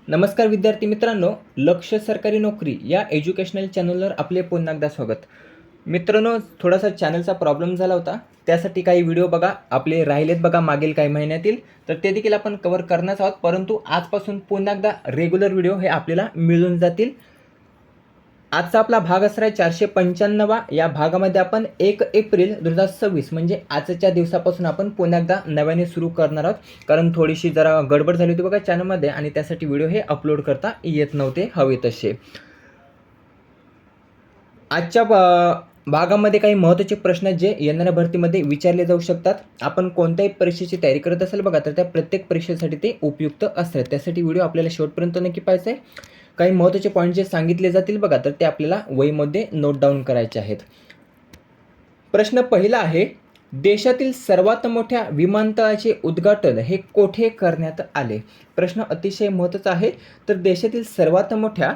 नमस्कार विद्यार्थी मित्रांनो, लक्ष सरकारी नोकरी या एज्युकेशनल चॅनलवर आपले पुन्हा एकदा स्वागत. मित्रांनो, थोडासा चॅनलचा प्रॉब्लेम झाला होता, त्यासाठी काही व्हिडिओ बघा आपले राहिलेत बघा मागील काही महिन्यातील, तर ते देखील आपण कव्हर करणार आहोत. परंतु आजपासून पुन्हा एकदा रेग्युलर व्हिडिओ हे आपल्याला मिळून जातील. आजचा आपला भाग असणार आहे 495. या भागामध्ये आपण 1 एप्रिल 2026 म्हणजे आजच्या दिवसापासून आपण पुन्हा एकदा नव्याने सुरू करणार आहोत. कारण थोडीशी जरा गडबड झाली होती बघा चॅनलमध्ये आणि त्यासाठी व्हिडिओ हे अपलोड करता येत नव्हते हवे तसे. आजच्या भागामध्ये काही महत्त्वाचे प्रश्न जे येणाऱ्या भरतीमध्ये विचारले जाऊ शकतात. आपण कोणत्याही परीक्षेची तयारी करत असाल बघा, तर त्या प्रत्येक परीक्षेसाठी ते उपयुक्त असतात. त्यासाठी व्हिडिओ आपल्याला शेवटपर्यंत नक्की पाहायचा आहे. काही महत्त्वाचे पॉईंट जे सांगितले जातील बघा, तर ते आपल्याला वहीमध्ये नोट डाऊन करायचे आहेत. प्रश्न पहिला आहे, देशातील सर्वात मोठ्या विमानतळाचे उद्घाटन हे कोठे करण्यात आले? प्रश्न अतिशय महत्त्वाचा आहे. तर देशातील सर्वात मोठ्या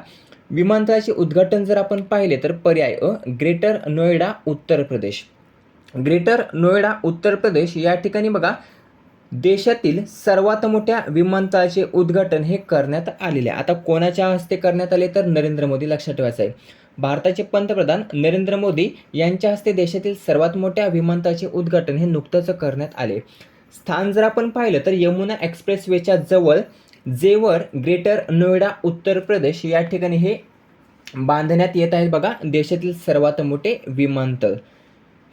विमानतळाचे उद्घाटन जर आपण पाहिले तर पर्याय अ, ग्रेटर नोएडा उत्तर प्रदेश. ग्रेटर नोएडा उत्तर प्रदेश या ठिकाणी बघा देशातील सर्वात मोठ्या विमानतळाचे उद्घाटन हे करण्यात आलेले आहे. आता कोणाच्या हस्ते करण्यात आले तर नरेंद्र मोदी, लक्षात ठेवायचं आहे. भारताचे पंतप्रधान नरेंद्र मोदी यांच्या हस्ते देशातील सर्वात मोठ्या विमानतळाचे उद्घाटन हे नुकतंच करण्यात आले. स्थान जर आपण पाहिलं तर यमुना एक्सप्रेसवेच्या जवळ जेवर ग्रेटर नोएडा उत्तर प्रदेश या ठिकाणी हे बांधण्यात येत आहे बघा देशातील सर्वात मोठे विमानतळ.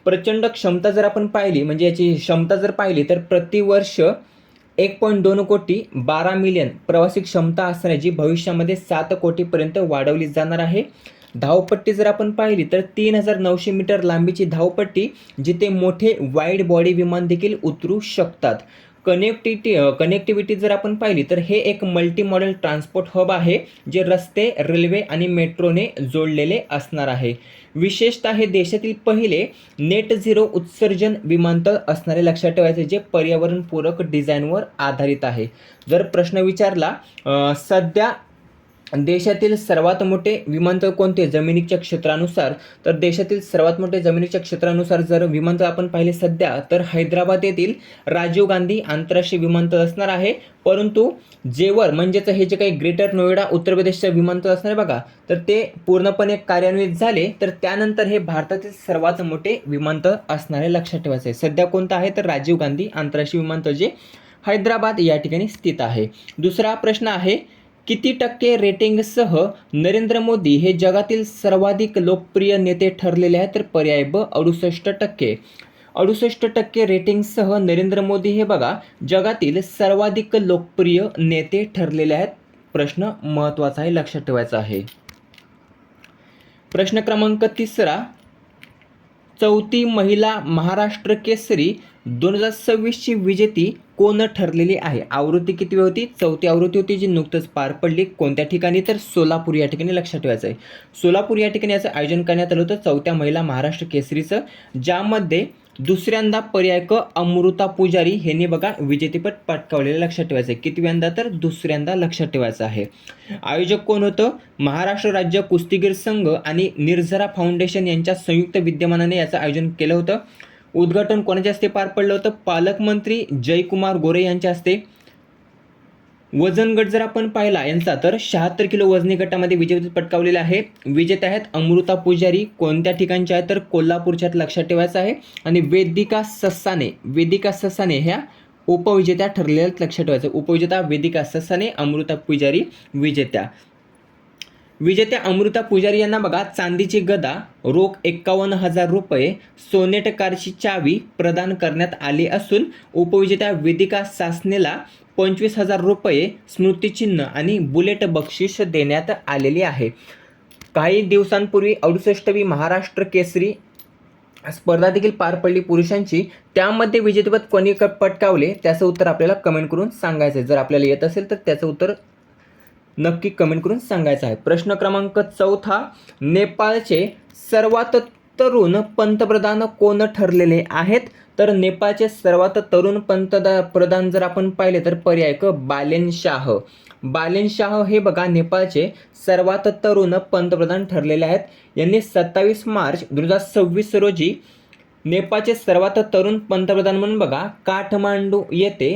प्रचंड क्षमता जर आपण पाहिली म्हणजे याची क्षमता जर पाहिली तर प्रतिवर्ष 1.2 कोटी 12 मिलियन प्रवासी क्षमता असणार जी भविष्यामध्ये 7 कोटीपर्यंत वाढवली जाणार आहे. धावपट्टी जर आपण पाहिली तर 3900 मीटर लांबीची धावपट्टी जिथे मोठे वाईड बॉडी विमान देखील उतरू शकतात. कनेक्टिव्हिटी जर आपण पाहिली तर हे एक मल्टी मॉडेल ट्रान्सपोर्ट हब आहे जे रस्ते, रेल्वे आणि मेट्रोने जोडलेले असणार आहे. विशेषतः हे देशातील पहिले नेट झिरो उत्सर्जन विमानतळ असणारे, लक्षात ठेवायचे, जे पर्यावरणपूरक डिझाईनवर आधारित आहे. जर प्रश्न विचारला सध्या देशातील सर्वात मोठे विमानतळ कोणते जमिनीच्या क्षेत्रानुसार, तर देशातील सर्वात मोठे जमिनीच्या क्षेत्रानुसार जर विमानतळ आपण पाहिले सध्या तर हैदराबाद येथील राजीव गांधी आंतरराष्ट्रीय विमानतळ असणार आहे. परंतु जेवर म्हणजेच हे जे काही ग्रेटर नोएडा उत्तर प्रदेशचं विमानतळ असणार आहे बघा, तर ते पूर्णपणे कार्यान्वित झाले तर त्यानंतर हे भारतातील सर्वात मोठे विमानतळ असणारे, लक्षात ठेवायचे. सध्या कोणतं आहे तर राजीव गांधी आंतरराष्ट्रीय विमानतळ जे हैदराबाद या ठिकाणी स्थित आहे. दुसरा प्रश्न आहे, किती टक्के रेटिंगसह नरेंद्र मोदी हे जगातील सर्वाधिक लोकप्रिय नेते ठरलेले आहेत? तर पर्याय ब 68%. 68% रेटिंगसह नरेंद्र मोदी हे बघा जगातील सर्वाधिक लोकप्रिय नेते ठरलेले आहेत. प्रश्न महत्त्वाचा आहे, लक्षात ठेवायचा आहे. प्रश्न क्रमांक 3, चौथी महिला महाराष्ट्र केसरी 2026 ची विजेती कोण ठरलेली आहे? आवृत्ती किती होती? चौथी आवृत्ती होती जी नुकतंच पार पडली. कोणत्या ठिकाणी तर सोलापूर या ठिकाणी, लक्षात ठेवायचं आहे. सोलापूर या ठिकाणी याचं आयोजन करण्यात आलं होतं चौथ्या महिला महाराष्ट्र केसरीचं, ज्यामध्ये दुसऱ्यांदा पर्याय क अमृता पुजारी यांनी बघा विजेतेपद पटकावलेलं, लक्षात ठेवायचं आहे. कितव्यांदा तर दुसऱ्यांदा, लक्षात ठेवायचं आहे. आयोजक कोण होतं? महाराष्ट्र राज्य कुस्तीगीर संघ आणि निर्झरा फाउंडेशन यांच्या संयुक्त विद्यमानाने याचं आयोजन केलं होतं. उद्घाटन कोणाच्या हस्ते पार पडलं होतं? पालकमंत्री जयकुमार गोरे यांच्या हस्ते. वजन गट जर आपण पाहिला यांचा तर 76 किलो वजनी गटामध्ये विजेते पटकावलेले आहे. विजेते आहेत अमृता पुजारी. कोणत्या ठिकाणच्या आहेत तर कोल्हापूरच्यात, लक्षात ठेवायचं आहे. आणि वेदिका ससाने ह्या उपविजेत्या ठरलेल्या, लक्षात ठेवायचं. उपविजेता वेदिका ससाने, अमृता पुजारी विजेत्या. अमृता पुजारी यांना बघा चांदीची गदा, रोख 51,000 रुपये, सोनेट कारची चावी प्रदान करण्यात आली असून उपविजेत्या वेदिका सासनेला 25,000 रुपये स्मृतिचिन्ह आणि बुलेट बक्षीस देण्यात आलेली आहे. काही दिवसांपूर्वी 68वी महाराष्ट्र केसरी स्पर्धा देखील पार पडली पुरुषांची. त्यामध्ये विजेतेपद कोणी पटकावले त्याचं उत्तर आपल्याला कमेंट करून सांगायचं आहे. जर आपल्याला येत असेल तर त्याचं उत्तर नक्की कमेंट करून सांगायचं आहे. प्रश्न क्रमांक 4, नेपाळचे सर्वात तरुण पंतप्रधान कोण ठरलेले आहेत? तर नेपाळचे सर्वात तरुण पंतप्रधान जर आपण पाहिले तर पर्याय क बालेन शाह हे बघा नेपाळचे सर्वात तरुण पंतप्रधान ठरलेले आहेत. यांनी 27 मार्च 2026 रोजी नेपाळचे सर्वात तरुण पंतप्रधान म्हणून बघा काठमांडू येथे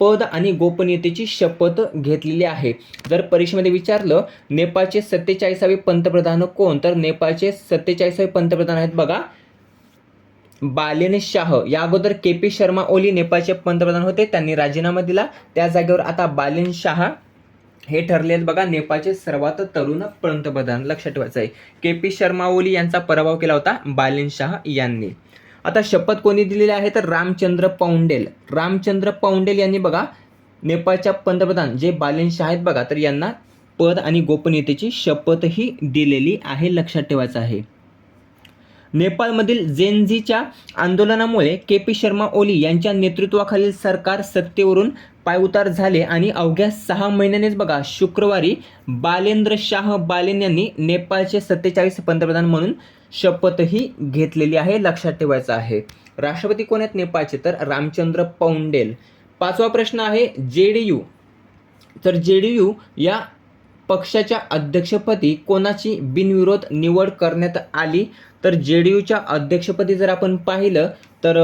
पद आणि गोपनीयतेची शपथ घेतलेली आहे. जर परीक्षेमध्ये विचारलं नेपाळचे 47वे पंतप्रधान कोण, तर नेपाळचे 47वे पंतप्रधान आहेत बघा बालेन शाह. या अगोदर KP शर्मा ओली नेपाळचे पंतप्रधान होते, त्यांनी राजीनामा दिला. त्या जागेवर आता बालेन शाह हे ठरले आहेत बघा नेपाळचे सर्वात तरुण पंतप्रधान. लक्षात ठेवायचं आहे. KP शर्मा ओली यांचा पराभव केला होता बालेन शाह यांनी. आता शपथ कोणी दिलेली आहे तर रामचंद्र पौंडेल. रामचंद्र पौंडेल यांनी बघा नेपाळच्या पंतप्रधान जे बालेन शाह आहेत बघा तर यांना पद आणि गोपनीयतेची शपथही दिलेली आहे. लक्षात ठेवायचं आहे. नेपाळमधील जेनझीच्या आंदोलनामुळे KP शर्मा ओली यांच्या नेतृत्वाखालील सरकार सत्तेवरून पायउतार झाले आणि अवघ्या 6 महिन्यांनीच बघा शुक्रवारी बालेंद्र शाह बालेन यांनी नेपाळचे 47 पंतप्रधान म्हणून शपथही घेतलेली आहे. लक्षात ठेवायचं आहे. राष्ट्रपती कोण आहेत नेपाळचे तर रामचंद्र पौंडेल. 5वा प्रश्न आहे JDU. तर JDU या पक्षाच्या अध्यक्षपदी कोणाची बिनविरोध निवड करण्यात आली, तर JDUच्या अध्यक्षपदी जर आपण पाहिलं तर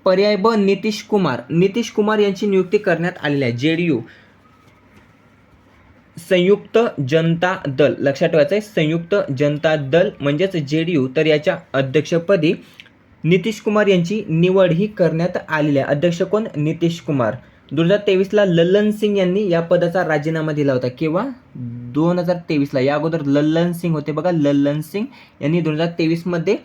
पर्याय ब नितीश कुमार यांची नियुक्ती करण्यात आलेली आहे. JDU संयुक्त जनता दल. लक्षात ठेवायचं आहे. संयुक्त जनता दल म्हणजेच JDU. तर याच्या अध्यक्षपदी नितीश कुमार यांची निवड ही करण्यात आलेली आहे. अध्यक्ष कोण नितीश कुमार. 2023ला लल्लन सिंग यांनी या पदाचा राजीनामा दिला होता. केव्हा 2023ला. या अगोदर लल्लन सिंग होते बघा लल्लन सिंग यांनी 2023मध्ये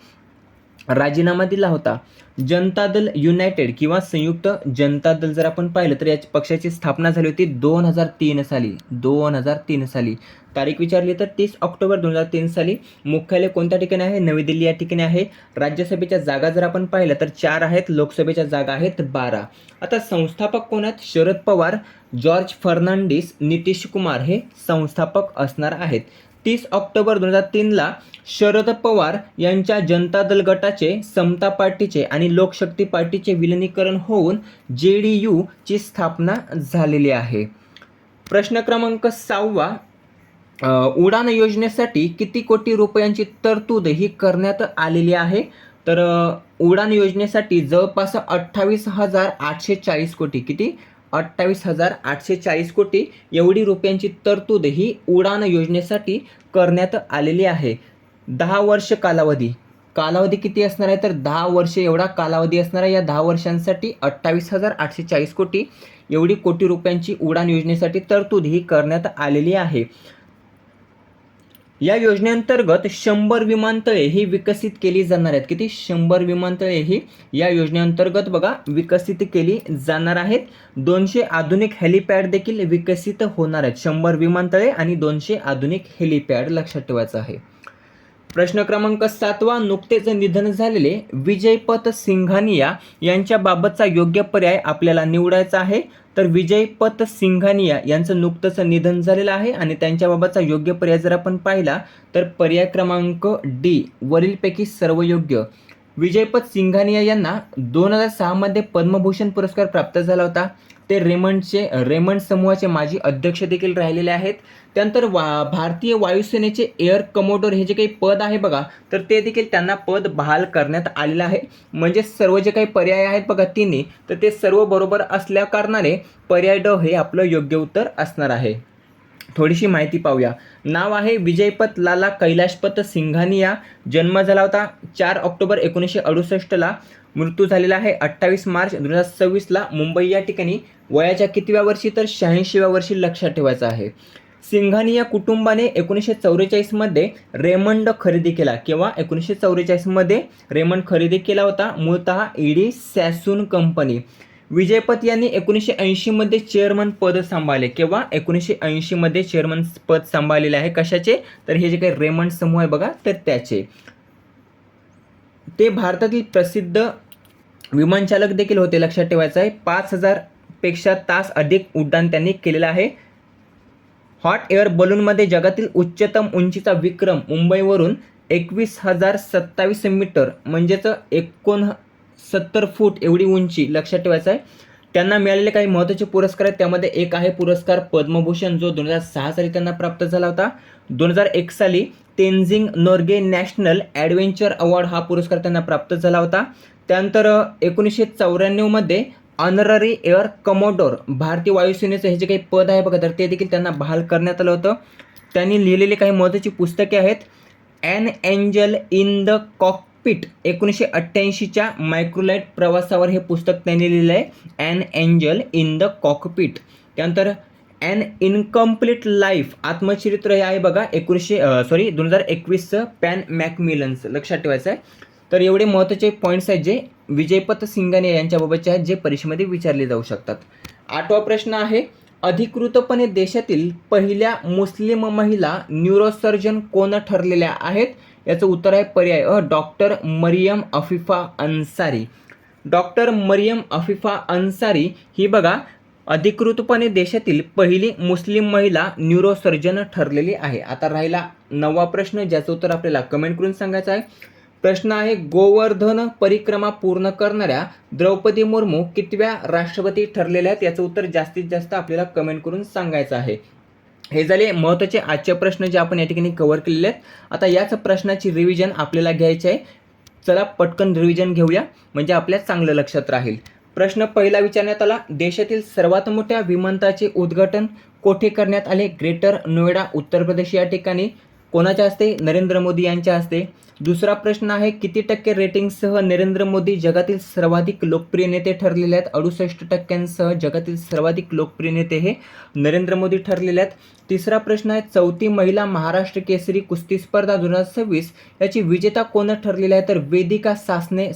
राजीनामा दिला होता. जनता दल युनायटेड किंवा संयुक्त जनता दल जर आपण पाहिलं तर या पक्षाची स्थापना झाली होती 2003 साली. 2003 साली. तारीख विचारली तर 30 ऑक्टोबर 2003 साली. मुख्यालय कोणत्या ठिकाणी आहे नवी दिल्ली या ठिकाणी आहे. राज्यसभेच्या जागा जर आपण पाहिलं तर 4 आहेत. लोकसभेच्या जागा आहेत 12. आता संस्थापक कोण आहेत शरद पवार जॉर्ज फर्नांडिस नितीश कुमार हे संस्थापक असणार आहेत. 30 ऑक्टोबर 2003ला शरद पवार यांच्या जनता दल गटाचे समता पार्टीचे आणि लोकशक्ती पार्टीचे विलिनीकरण होऊन JDU ची स्थापना झालेली आहे. प्रश्न क्रमांक 6वा. उडान योजनेसाठी किती कोटी रुपयांची तरतूद ही करण्यात आलेली आहे, तर उडान योजनेसाठी जवळपास 28,840 कोटी. किती 28,840 कोटी एवढी रुपयांची तरतूद ही उडान योजनेसाठी करण्यात आलेली आहे. 10 वर्ष कालावधी किती असणार आहे तर 10 वर्ष एवढा कालावधी असणार आहे. या 10 वर्षांसाठी 28,840 कोटी एवढी कोटी रुपयांची उडान योजनेसाठी तरतूद ही करण्यात आलेली आहे. या योजनेअंतर्गत 100 विमानतळे ही विकसित केली जाणार आहेत. किती 100 विमानतळे ही या योजनेअंतर्गत बघा विकसित केली जाणार आहेत. 200 आधुनिक हेलिपॅड देखील विकसित होणार आहेत. 100 विमानतळे आणि 200 आधुनिक हेलिपॅड. लक्षात ठेवायचं आहे. प्रश्न क्रमांक 7वा. नुकतेच निधन झालेले विजयपथ सिंघानिया यांच्याबाबतचा योग्य पर्याय आपल्याला निवडायचा आहे. तर विजयपथ सिंघानिया यांचं नुकतंच निधन झालेलं आहे आणि त्यांच्याबाबतचा योग्य पर्याय जर आपण पाहिला तर पर्याय क्रमांक D वरीलपैकी सर्व योग्य. विजयपथ सिंघानिया यांना 2006 मध्ये पद्मभूषण पुरस्कार प्राप्त झाला होता. ते रेमंड समूहाचे माजी अध्यक्ष देखील राहिलेले आहेत. त्यानंतर भारतीय वायुसेनेचे एअर कमोडोर हे जे काही पद आहे बघा तर ते देखील त्यांना पद बहाल करण्यात आलेलं आहे. म्हणजे सर्व जे काही पर्याय आहेत बघा तिन्ही तर ते सर्व बरोबर असल्या कारणाने पर्याय ड हे आपलं योग्य उत्तर असणार आहे. थोडीशी माहिती पाहूया. नाव आहे विजयपथ लाला कैलाशपथ सिंघानिया. जन्म झाला होता 4 ऑक्टोबर 1968ला. मृत्यू झालेला आहे 28 मार्च 2026ला मुंबई या ठिकाणी. वयाच्या कितव्या वर्षी तर 86व्या वर्षी. लक्षात ठेवायचं आहे. सिंघानिया कुटुंबाने 1944 मध्ये रेमंड खरेदी केला. केव्हा 1944 मध्ये रेमंड खरेदी केला होता. मूळतः ED सॅसून कंपनी. विजयपथ यांनी 1980 मध्ये चेअरमन पद सांभाळले. केव्हा 1980 मध्ये चेअरमन पद सांभाळलेले आहे. कशाचे तर हे जे काही रेमंड समूह आहे बघा तर त्याचे. ते भारतातील प्रसिद्ध विमानचालक देखील होते. लक्षात ठेवायचं आहे. 5,000 पेक्षा तास अधिक उड्डाण त्यांनी केलेलं आहे. हॉट एअर बलूनमध्ये जगातील उच्चतम उंचीचा विक्रम मुंबईवरून 21,027 मीटर म्हणजेच 69 फूट एवढी उंची. लक्षात ठेवायचं आहे. त्यांना मिळालेले काही महत्त्वाचे पुरस्कार आहेत. त्यामध्ये एक आहे पुरस्कार पद्मभूषण जो 2006 साली त्यांना प्राप्त झाला होता. 2001 साली Tenzing Norgay national adventure award हा पुरस्कार त्यांना प्राप्त झाला होता. त्यानंतर 1994मध्ये ऑनररी एअर कमोडोर भारतीय वायुसेनेचं हे जे काही पद आहे बघा, तर ते देखील त्यांना बहाल करण्यात आलं होतं. त्यांनी लिहिलेली काही महत्त्वाची पुस्तके आहेत. An angel in the cockpit 1988च्या मायक्रोलाइट प्रवासावर हे पुस्तक त्यांनी लिहिलं आहे, an angel in the cockpit. त्यानंतर ॲन इनकम्प्लीट लाईफ आत्मचरित्र हे आहे बघा 2021चं पॅन मॅकमिलन्स, लक्षात ठेवायचं आहे. तर एवढे महत्त्वाचे पॉईंट्स आहेत जे विजयपथ सिंघानिया यांच्याबाबतचे आहेत, जे परीक्षेमध्ये विचारले जाऊ शकतात. 8वा प्रश्न आहे, अधिकृतपणे देशातील पहिल्या मुस्लिम महिला न्यूरोसर्जन कोण ठरलेल्या आहेत? याचं उत्तर आहे पर्याय अ, डॉक्टर मरियम अफिफा अन्सारी. डॉक्टर मरियम अफिफा अन्सारी ही बघा अधिकृतपणे देशातील पहिली मुस्लिम महिला न्यूरोसर्जन ठरलेली आहे. आता राहिला 9वा प्रश्न, ज्याचं उत्तर आपल्याला कमेंट करून सांगायचं आहे. प्रश्न आहे, गोवर्धन परिक्रमा पूर्ण करणाऱ्या द्रौपदी मुर्मू कितव्या राष्ट्रपती ठरलेल्या आहेत? याचं उत्तर जास्तीत जास्त आपल्याला कमेंट करून सांगायचं आहे. हे झाले महत्त्वाचे आजचे प्रश्न जे आपण या ठिकाणी कव्हर केलेले आहेत. आता याच प्रश्नाची रिव्हिजन आपल्याला घ्यायची आहे. चला पटकन रिव्हिजन घेऊया, म्हणजे आपल्या चांगलं लक्षात राहील. प्रश्न पहिला विचारण्यात आला, देशातील सर्वात मोठ्या विमानतळाचे उद्घाटन कोठे करण्यात आले? ग्रेटर नोएडा, उत्तर प्रदेश या ठिकाणी. कोणाच्या हस्ते? नरेंद्र मोदी यांच्या हस्ते. दुसरा प्रश्न आहे, किती टक्के रेटिंगसह नरेंद्र मोदी जगातील सर्वाधिक लोकप्रिय नेते ठरलेले आहेत? 68% जगातील सर्वाधिक लोकप्रिय नेते हे नरेंद्र मोदी ठरलेले आहेत. तिसरा प्रश्न आहे, चौथी महिला महाराष्ट्र केसरी कुस्ती स्पर्धा 2026 याची विजेता कोण ठरलेली आहे? तर वेदिका सासने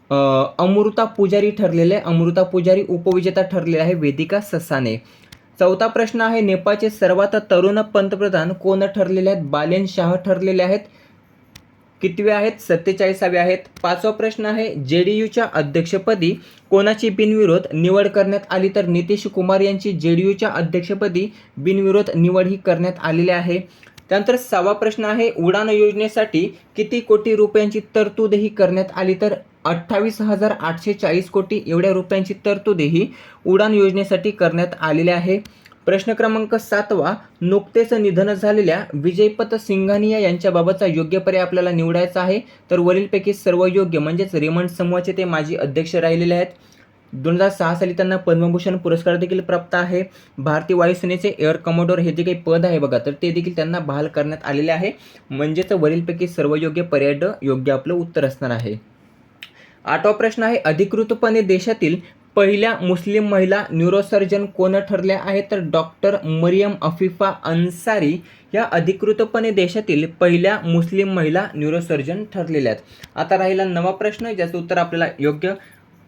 अमृता पुजारी ठरलेले आहे. अमृता पुजारी उपविजेता ठरलेले आहे, वेदिका ससाने. चौथा प्रश्न आहे, नेपाळचे सर्वात तरुण पंतप्रधान कोण ठरलेले आहेत? बालेन शाह ठरलेले आहेत. कितवे आहेत? 47वे आहेत. पाचवा प्रश्न आहे, जेडीयूच्या अध्यक्षपदी कोणाची बिनविरोध निवड करण्यात आली? तर नितीश कुमार यांची जेडीयूच्या अध्यक्षपदी बिनविरोध निवड ही करण्यात आलेली आहे. त्यानंतर 6वा प्रश्न आहे, उडान योजनेसाठी किती कोटी रुपयांची तरतूदही करण्यात आली? तर 28,840 कोटी एवढ्या रुपयांची तरतूदही उडान योजनेसाठी करण्यात आलेली आहे. प्रश्न क्रमांक 7वा, नुकतेच निधन झालेल्या विजयपथ सिंघानिया यांच्याबाबतचा योग्य पर्याय आपल्याला निवडायचा आहे. तर वरीलपैकी सर्व योग्य, म्हणजेच रेमंड समूहाचे ते माजी अध्यक्ष राहिलेले आहेत. 2006 साली त्यांना पद्मभूषण पुरस्कार देखील प्राप्त आहे. भारतीय वायुसेनेचे एअर कमोडोर हे जे काही पद आहे बघा, तर ते देखील त्यांना बहाल करण्यात आलेले आहे. म्हणजेच वरीलपैकी सर्व योग्य पर्याय ड योग्य आपलं उत्तर असणार आहे. 8वा प्रश्न आहे, अधिकृतपणे देशातील पहिल्या मुस्लिम महिला न्यूरोसर्जन कोण ठरल्या आहेत? तर डॉक्टर मरियम अफिफा अन्सारी या अधिकृतपणे देशातील पहिल्या मुस्लिम महिला न्यूरोसर्जन ठरलेल्या आहेत. आता राहिला 9वा प्रश्न, ज्याचं उत्तर आपल्याला योग्य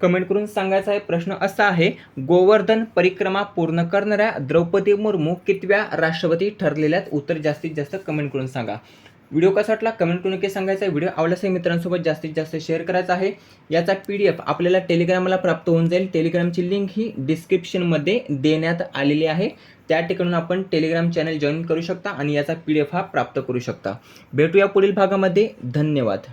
कमेंट करून सांगायचं आहे. प्रश्न असा आहे, गोवर्धन परिक्रमा पूर्ण करणाऱ्या द्रौपदी मुर्मू कितव्या राष्ट्रपती ठरलेल्या आहेत? उत्तर जास्तीत जास्त कमेंट करून सांगा. व्हिडिओ कसा वाटला कमेंट करून नक्की सांगायचा आहे. व्हिडिओ आवडल्यास मित्रांसोबत जास्तीत जास्त शेअर करायचा आहे. याचा PDF आपल्याला टेलिग्रामला प्राप्त होऊन जाईल. टेलिग्रामची लिंक ही डिस्क्रिप्शनमध्ये देण्यात आलेली आहे. त्या ठिकाणून आपण टेलिग्राम चॅनल जॉईन करू शकता आणि याचा PDF हा प्राप्त करू शकता. भेटूया पुढील भागामध्ये. धन्यवाद.